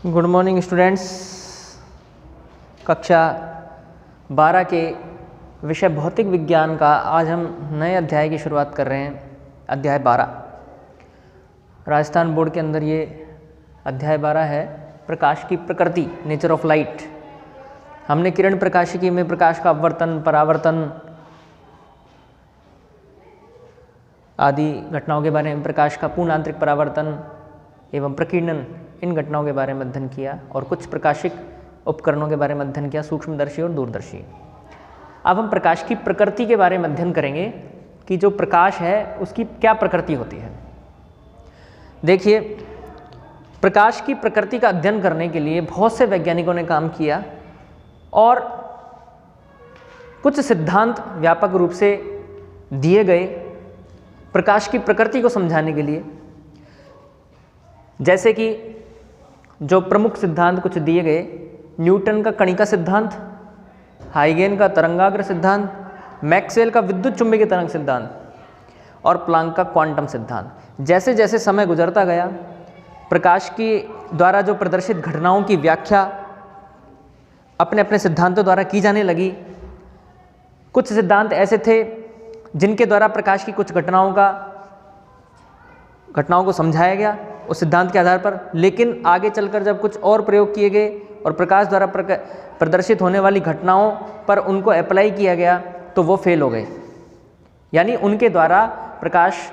Good morning students. कक्षा 12 के विषय भौतिक विज्ञान का आज हम नए अध्याय की शुरुआत कर रहे हैं। अध्याय 12 राजस्थान बोर्ड के अंदर ये अध्याय 12 है, प्रकाश की प्रकृति, नेचर ऑफ लाइट। हमने किरण प्रकाशिकी में प्रकाश का अपवर्तन, परावर्तन आदि घटनाओं के बारे में, प्रकाश का पूर्ण आंतरिक परावर्तन एवं प्रकीर्णन, इन घटनाओं के बारे में अध्ययन किया और कुछ प्रकाशिक उपकरणों के बारे में अध्ययन किया, सूक्ष्मदर्शी और दूरदर्शी। अब हम प्रकाश की प्रकृति के बारे में अध्ययन करेंगे कि जो प्रकाश है उसकी क्या प्रकृति होती है। देखिए, प्रकाश की प्रकृति का अध्ययन करने के लिए बहुत से वैज्ञानिकों ने काम किया और कुछ सिद्धांत व्यापक रूप से दिए गए प्रकाश की प्रकृति को समझाने के लिए। जैसे कि जो प्रमुख सिद्धांत कुछ दिए गए, न्यूटन का कणिका सिद्धांत, हाइगेन का तरंगाग्र सिद्धांत, मैक्सवेल का विद्युत चुंबकीय तरंग सिद्धांत और प्लांक का क्वांटम सिद्धांत। जैसे जैसे समय गुजरता गया, प्रकाश की द्वारा जो प्रदर्शित घटनाओं की व्याख्या अपने अपने सिद्धांतों द्वारा की जाने लगी। कुछ सिद्धांत ऐसे थे जिनके द्वारा प्रकाश की कुछ घटनाओं को समझाया गया उस सिद्धांत के आधार पर, लेकिन आगे चलकर जब कुछ और प्रयोग किए गए और प्रकाश द्वारा प्रदर्शित होने वाली घटनाओं पर उनको अप्लाई किया गया तो वो फेल हो गए। यानी उनके द्वारा प्रकाश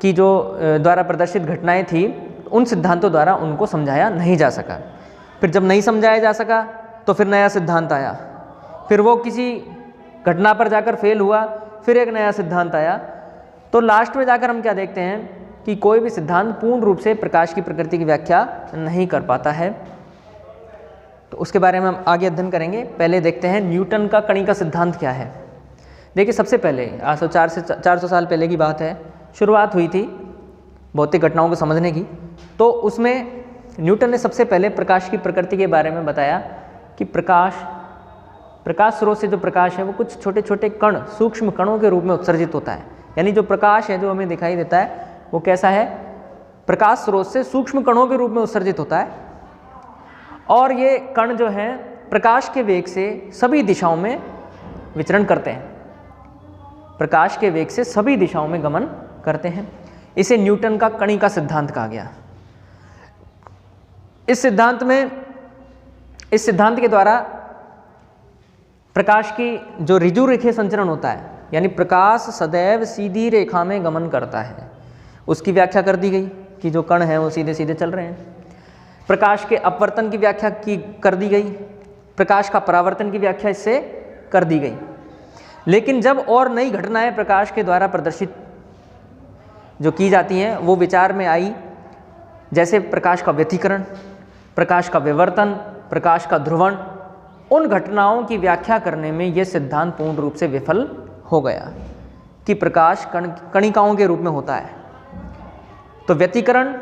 की जो द्वारा प्रदर्शित घटनाएं थी, उन सिद्धांतों द्वारा उनको समझाया नहीं जा सका। फिर जब नहीं समझाया जा सका तो फिर नया सिद्धांत आया, फिर वो किसी घटना पर जाकर फेल हुआ, फिर एक नया सिद्धांत आया। तो लास्ट में जाकर हम क्या देखते हैं कि कोई भी सिद्धांत पूर्ण रूप से प्रकाश की प्रकृति की व्याख्या नहीं कर पाता है। तो उसके बारे में हम आगे अध्ययन करेंगे। पहले देखते हैं न्यूटन का कणिका सिद्धांत क्या है। देखिए, सबसे पहले आज से 400 साल पहले की बात है, शुरुआत हुई थी भौतिक घटनाओं को समझने की। तो उसमें न्यूटन ने सबसे पहले प्रकाश की प्रकृति के बारे में बताया कि प्रकाश स्रोत से जो प्रकाश है वो कुछ छोटे छोटे कण, सूक्ष्म कणों के रूप में उत्सर्जित होता है। यानी जो प्रकाश है जो हमें दिखाई देता है वो कैसा है, प्रकाश स्रोत से सूक्ष्म कणों के रूप में उत्सर्जित होता है। और ये कण जो हैं प्रकाश के वेग से सभी दिशाओं में विचरण करते हैं, प्रकाश के वेग से सभी दिशाओं में गमन करते हैं। इसे न्यूटन का कणिका सिद्धांत कहा गया। इस सिद्धांत के द्वारा प्रकाश की जो ऋजु रेखीय संचरण होता है, यानी प्रकाश सदैव सीधी रेखा में गमन करता है, उसकी व्याख्या कर दी गई कि जो कण हैं वो सीधे सीधे चल रहे हैं। प्रकाश के अपवर्तन की व्याख्या कर दी गई, प्रकाश का परावर्तन की व्याख्या इससे कर दी गई। लेकिन जब और नई घटनाएं प्रकाश के द्वारा प्रदर्शित जो की जाती हैं वो विचार में आई, जैसे प्रकाश का व्यतिकरण, प्रकाश का विवर्तन, प्रकाश का ध्रुवण, उन घटनाओं की व्याख्या करने में यह सिद्धांत पूर्ण रूप से विफल हो गया कि प्रकाश कणिकाओं के रूप में होता है। तो व्यतिकरण,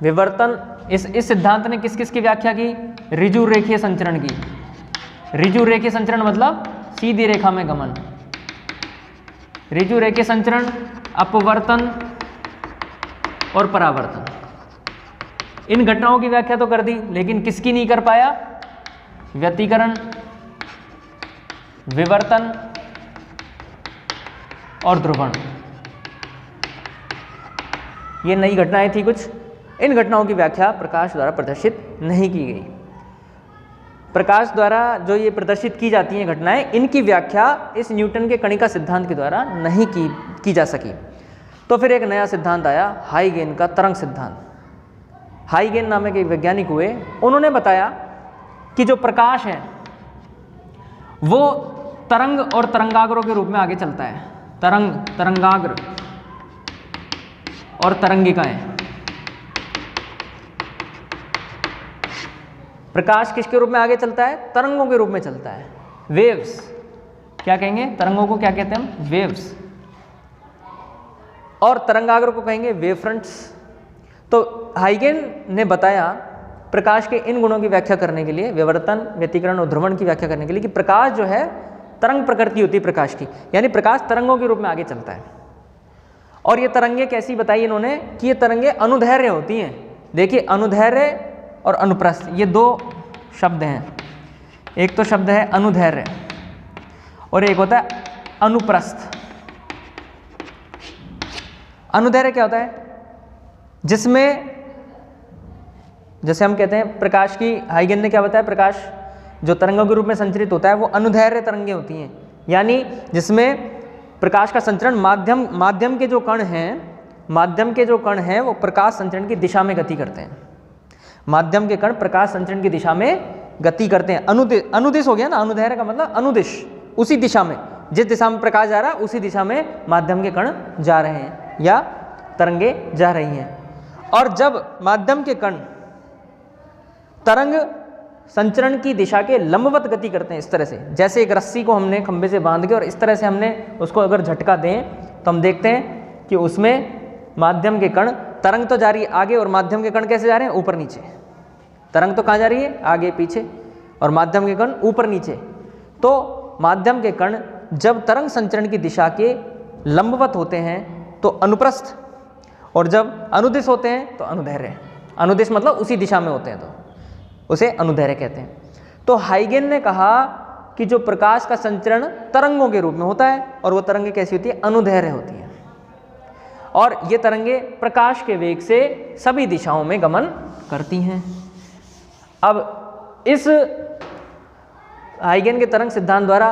विवर्तन, इस सिद्धांत ने किस किस की व्याख्या की, ऋजु रेखीय संचरण की। ऋजु रेखीय संचरण मतलब सीधी रेखा में गमन, ऋजु रेखीय संचरण, अपवर्तन और परावर्तन, इन घटनाओं की व्याख्या तो कर दी, लेकिन किसकी नहीं कर पाया, व्यतिकरण, विवर्तन और ध्रुवण। ये नई घटनाएं थी कुछ, इन घटनाओं की व्याख्या प्रकाश द्वारा प्रदर्शित नहीं की गई। प्रकाश द्वारा जो ये प्रदर्शित की जाती हैं घटनाएं, इनकी व्याख्या इस न्यूटन के कणिका सिद्धांत के द्वारा नहीं की जा सकी। तो फिर एक नया सिद्धांत आया, हाइगेन का तरंग सिद्धांत। हाइगेन नामक एक वैज्ञानिक हुए, उन्होंने बताया कि जो प्रकाश है वो तरंग और तरंगाग्रों के रूप में आगे चलता है। तरंग, तरंगाग्र और तरंगिकाएं। प्रकाश किसके रूप में आगे चलता है, तरंगों के रूप में चलता है, वेव्स। क्या कहेंगे, तरंगों को क्या कहते हैं हम, वेव्स। और तरंगाग्र को कहेंगे वेव फ्रंट्स। तो हाइगेन ने बताया प्रकाश के इन गुणों की व्याख्या करने के लिए, विवर्तन, व्यतिकरण और ध्रुवण की व्याख्या करने के लिए, कि प्रकाश जो है तरंग प्रकृति होती है प्रकाश की, यानी प्रकाश तरंगों के रूप में आगे चलता है। और ये तरंगे कैसी बताई इन्होंने कि ये तरंगे अनुदैर्घ्य होती हैं। देखिए, अनुदैर्घ्य और अनुप्रस्थ, ये दो शब्द हैं। एक तो शब्द है अनुदैर्घ्य और एक होता है अनुप्रस्थ। अनुदैर्घ्य क्या होता है? जिसमें जैसे हम कहते हैं प्रकाश की, हाइगन ने क्या बताया, प्रकाश जो तरंगों के रूप में संचरित होता है वो अनुदैर्घ्य तरंगें होती हैं, यानी जिसमें प्रकाश का संचरण माध्यम के जो कण हैं वो प्रकाश संचरण की दिशा में गति करते हैं। माध्यम के कण प्रकाश संचरण की दिशा में गति करते हैं। अनुदिश हो गया ना, अनुदैर्घ्य का मतलब अनुदिश, उसी दिशा में, जिस दिशा में प्रकाश जा रहा है उसी दिशा में माध्यम के कण जा रहे हैं या तरंगे जा रही हैं। और जब माध्यम के कण तरंग संचरण की दिशा के लंबवत गति करते हैं, इस तरह से, जैसे एक रस्सी को हमने खंभे से बांध के और इस तरह से हमने उसको अगर झटका दें तो हम देखते हैं कि उसमें माध्यम के कण, तरंग तो जा रही है आगे और माध्यम के कण कैसे जा रहे हैं, ऊपर नीचे। तरंग तो कहाँ जा रही है, आगे पीछे, और माध्यम के कण ऊपर नीचे। तो माध्यम के कण जब तरंग संचरण की दिशा के लंबवत होते हैं तो अनुप्रस्थ, और जब अनुदिश होते हैं तो अनुदैर्घ्य। अनुदिश मतलब उसी दिशा में होते हैं तो उसे अनुदैर्घ्य कहते हैं। तो हाइगन ने कहा कि जो प्रकाश का संचरण तरंगों के रूप में होता है और वो तरंगें कैसी होती है, अनुदैर्घ्य होती हैं, और ये तरंगें प्रकाश के वेग से सभी दिशाओं में गमन करती हैं। अब इस हाइगन के तरंग सिद्धांत द्वारा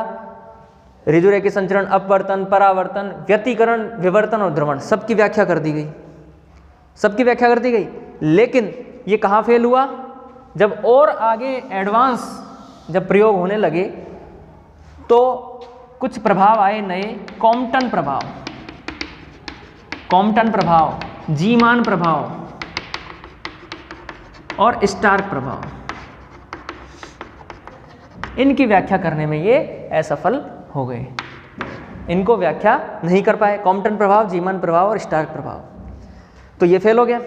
ऋजुरेखीय संचरण, अपवर्तन, परावर्तन, व्यतिकरण, विवर्तन और ध्रुवण सबकी व्याख्या कर दी गई। लेकिन ये कहाँ फेल हुआ? जब और आगे एडवांस जब प्रयोग होने लगे तो कुछ प्रभाव आए नए, कॉम्पटन प्रभाव, जीमान प्रभाव और स्टार्क प्रभाव। इनकी व्याख्या करने में ये असफल हो गए, इनको व्याख्या नहीं कर पाए, कॉम्पटन प्रभाव, जीमान प्रभाव और स्टार्क प्रभाव। तो ये फेल हो गया।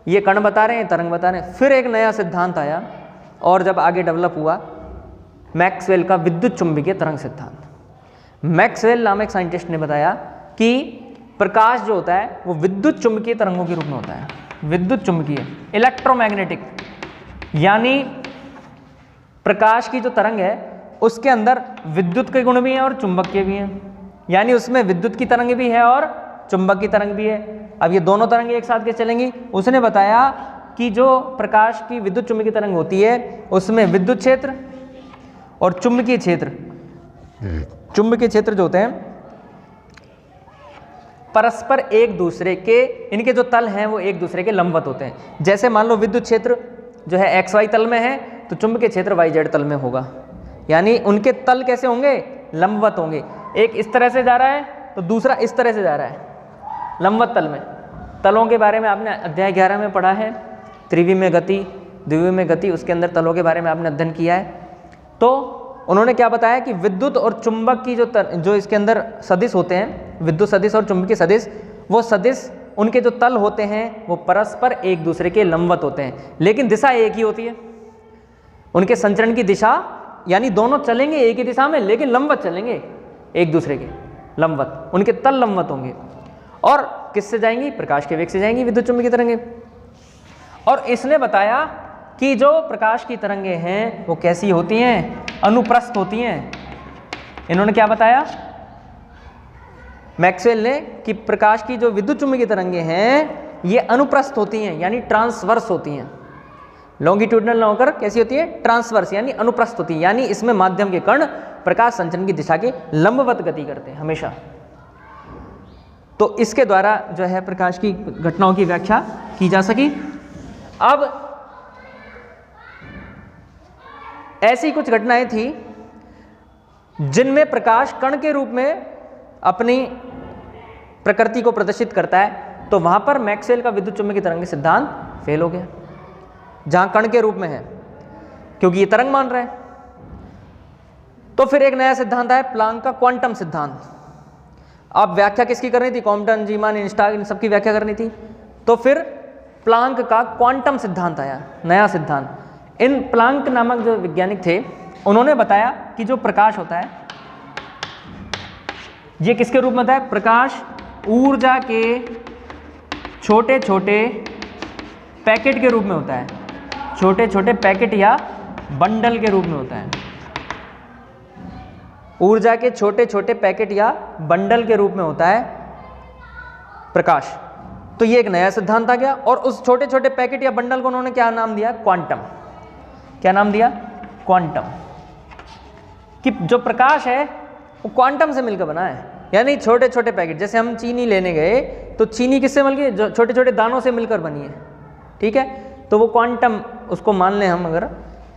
ये कण बता रहे हैं, तरंग बता रहे हैं। फिर एक नया सिद्धांत आया और जब आगे डेवलप हुआ, मैक्सवेल का विद्युत चुंबकीय तरंग सिद्धांत। मैक्सवेल नामक साइंटिस्ट ने बताया कि प्रकाश जो होता है वो विद्युत चुंबकीय तरंगों के रूप में होता है। विद्युत चुंबकीय, इलेक्ट्रोमैग्नेटिक, यानी प्रकाश की जो तरंग है उसके अंदर विद्युत के गुण भी हैं और चुंबक के भी हैं, यानी उसमें विद्युत की तरंग भी है और चुंबक की तरंग भी है। अब ये दोनों तरंगें एक साथ कैसे चलेंगी? उसने बताया कि जो प्रकाश की विद्युत चुंबकीय तरंग होती है उसमें विद्युत क्षेत्र और चुंबकीय क्षेत्र जो होते हैं परस्पर एक दूसरे के, इनके जो तल हैं वो एक दूसरे के लंबवत होते हैं। जैसे मान लो विद्युत क्षेत्र जो है XY तल में है तो चुंबकीय क्षेत्र YZ तल में होगा, यानी उनके तल कैसे होंगे? लंबवत होंगे। एक इस तरह से जा रहा है तो दूसरा इस तरह से जा रहा है, लंबवत तल में। तलों के बारे में आपने अध्याय 11 में पढ़ा है, त्रिविमीय गति, द्विविमीय गति, उसके अंदर तलों के बारे में आपने अध्ययन किया है। तो उन्होंने क्या बताया कि विद्युत और चुंबक की जो इसके अंदर सदिश होते हैं, विद्युत सदिश और चुंबकीय सदिश, वो सदिश उनके जो तल होते हैं वो परस्पर एक दूसरे के लंबवत होते हैं, लेकिन दिशा एक ही होती है। उनके संचरण की दिशा, यानी दोनों चलेंगे एक ही दिशा में लेकिन लंबवत चलेंगे एक दूसरे के, लंबवत, उनके तल लंबवत होंगे। और किससे जाएंगी? प्रकाश के वेग से जाएंगी विद्युत चुंबकीय तरंगें। और इसने बताया कि जो प्रकाश की तरंगें हैं वो कैसी होती हैं? अनुप्रस्थ होती हैं। इन्होंने क्या बताया मैक्सवेल ने कि प्रकाश की जो विद्युत चुंबकीय तरंगें हैं ये अनुप्रस्थ होती हैं, यानी ट्रांसवर्स होती हैं। लॉन्गिट्यूडनल ना होकर कैसी होती है? ट्रांसवर्स, यानी अनुप्रस्थ होती है, यानी इसमें माध्यम के कण प्रकाश संचरण की दिशा के लंबवत गति करते हैं हमेशा। तो इसके द्वारा जो है प्रकाश की घटनाओं की व्याख्या की जा सकी। अब ऐसी कुछ घटनाएं थी जिनमें प्रकाश कण के रूप में अपनी प्रकृति को प्रदर्शित करता है, तो वहां पर मैक्सवेल का विद्युत चुंबकीय तरंग सिद्धांत फेल हो गया, जहां कण के रूप में है, क्योंकि ये तरंग मान रहा है। तो फिर एक नया सिद्धांत आया, प्लांक का क्वांटम सिद्धांत। अब व्याख्या किसकी करनी थी? कॉम्पटन, जीमान, इंस्टार्क, इन सबकी व्याख्या करनी थी। तो फिर प्लांक का क्वांटम सिद्धांत आया, नया सिद्धांत। इन प्लांक नामक जो वैज्ञानिक थे उन्होंने बताया कि जो प्रकाश होता है ये किसके रूप में होता है? प्रकाश ऊर्जा के छोटे छोटे पैकेट के रूप में होता है। छोटे छोटे पैकेट या बंडल के रूप में होता है। ऊर्जा के छोटे छोटे पैकेट या बंडल के रूप में होता है प्रकाश। तो ये एक नया सिद्धांत आ गया और उस छोटे छोटे पैकेट या बंडल को उन्होंने क्या नाम दिया? क्वांटम। क्या नाम दिया? क्वांटम। कि जो प्रकाश है वो क्वांटम से मिलकर बना है, यानी छोटे छोटे पैकेट। जैसे हम चीनी लेने गए तो चीनी किससे मिल गई? जो छोटे छोटे दानों से मिलकर बनी है, ठीक है। तो वो क्वांटम, उसको मान लें हम, अगर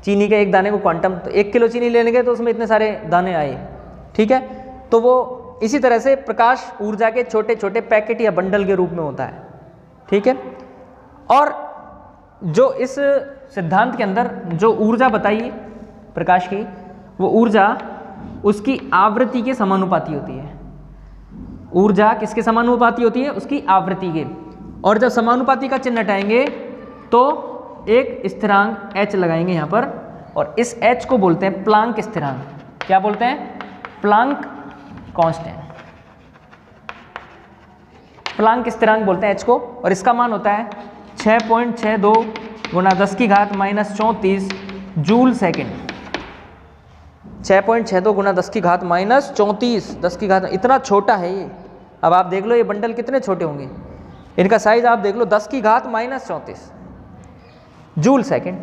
चीनी के एक दाने को क्वांटम, तो 1 किलो चीनी लेने गए तो उसमें इतने सारे दाने आए, ठीक है। तो वो इसी तरह से प्रकाश ऊर्जा के छोटे छोटे पैकेट या बंडल के रूप में होता है, ठीक है। और जो इस सिद्धांत के अंदर जो ऊर्जा बताई प्रकाश की, वो ऊर्जा उसकी आवृत्ति के समानुपाती होती है। ऊर्जा किसके समानुपाती होती है? उसकी आवृत्ति के। और जब समानुपाती का चिन्ह हटाएंगे तो एक स्थिरांक h लगाएंगे यहाँ पर, और इस h को बोलते हैं प्लांक स्थिरांक। क्या बोलते हैं? Planck constant. प्लांक स्थिरांक बोलते हैं h को, और इसका मान होता है 6.62 गुणा 10 की घात माइनस 34 जूल सेकेंड। 6.62 गुणा 10 की घात माइनस 34, 10 की घात, इतना छोटा है ये। अब आप देख लो ये बंडल कितने छोटे होंगे, इनका साइज आप देख लो, 10 की घात माइनस 34 जूल सेकेंड।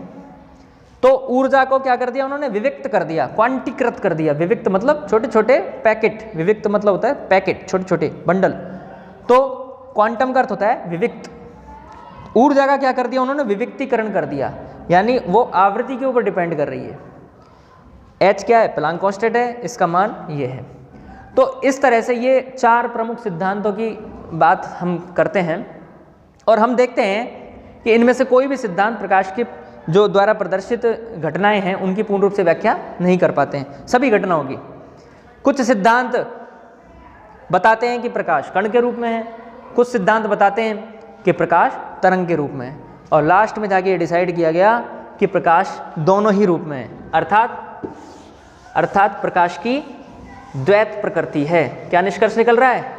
तो ऊर्जा को क्या कर दिया उन्होंने? विविक्त कर दिया, क्वांटीकृत कर दिया। विविक्त मतलब छोटे छोटे पैकेट, विविक्त मतलब होता है पैकेट, छोटे छोटे बंडल। तो क्वांटम का अर्थ होता है विविक्त। ऊर्जा का क्या कर दिया उन्होंने? विविक्तीकरण कर दिया, यानी वो आवृत्ति के ऊपर डिपेंड कर रही है। h क्या है? प्लांक कांस्टेंट है, इसका मान ये है। तो इस तरह से ये 4 प्रमुख सिद्धांतों की बात हम करते हैं, और हम देखते हैं कि इनमें से कोई भी सिद्धांत प्रकाश के जो द्वारा प्रदर्शित घटनाएं हैं उनकी पूर्ण रूप से व्याख्या नहीं कर पाते हैं, सभी घटनाओं की। कुछ सिद्धांत बताते हैं कि प्रकाश कण के रूप में है, कुछ सिद्धांत बताते हैं कि प्रकाश तरंग के रूप में है, और लास्ट में जाके ये डिसाइड किया गया कि प्रकाश दोनों ही रूप में है, अर्थात प्रकाश की द्वैत प्रकृति है। क्या निष्कर्ष निकल रहा है?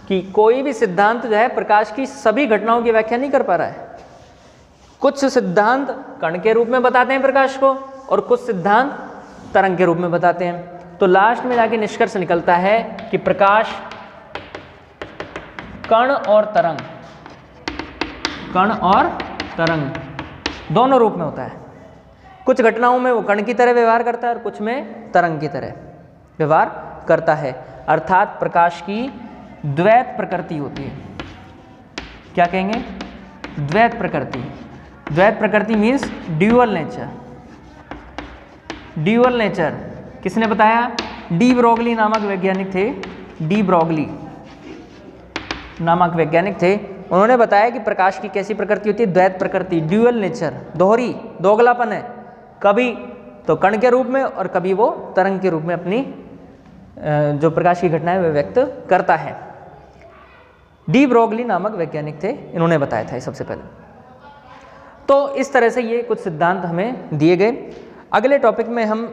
कि कोई भी सिद्धांत जो है प्रकाश की सभी घटनाओं की व्याख्या नहीं कर पा रहा है। कुछ सिद्धांत कण के रूप में बताते हैं प्रकाश को, और कुछ सिद्धांत तरंग के रूप में बताते हैं। तो लास्ट में जाके निष्कर्ष निकलता है कि प्रकाश कण और तरंग दोनों रूप में होता है। कुछ घटनाओं में वो कण की तरह व्यवहार करता है और कुछ में तरंग की तरह व्यवहार करता है, अर्थात प्रकाश की द्वैत प्रकृति होती है। क्या कहेंगे? द्वैत प्रकृति। द्वैत प्रकृति means dual nature. Dual nature किसने बताया? डी ब्रोगली नामक वैज्ञानिक थे। डी ब्रोगली नामक वैज्ञानिक थे, उन्होंने बताया कि प्रकाश की कैसी प्रकृति होती है? द्वैत प्रकृति, ड्यूअल नेचर, दोहरी, दोगलापन है। कभी तो कण के रूप में और कभी वो तरंग के रूप में अपनी जो प्रकाश की घटना है वह व्यक्त करता है। डी ब्रोगली नामक वैज्ञानिक थे, इन्होंने बताया था ये सबसे पहले। तो इस तरह से ये कुछ सिद्धांत हमें दिए गए। अगले टॉपिक में हम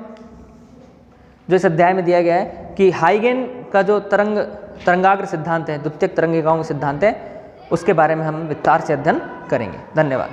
जो इस अध्याय में दिया गया है कि हाइगेन का जो तरंगाग्र सिद्धांत है, द्वितीयक तरंगिकाओं का सिद्धांत है, उसके बारे में हम विस्तार से अध्ययन करेंगे। धन्यवाद।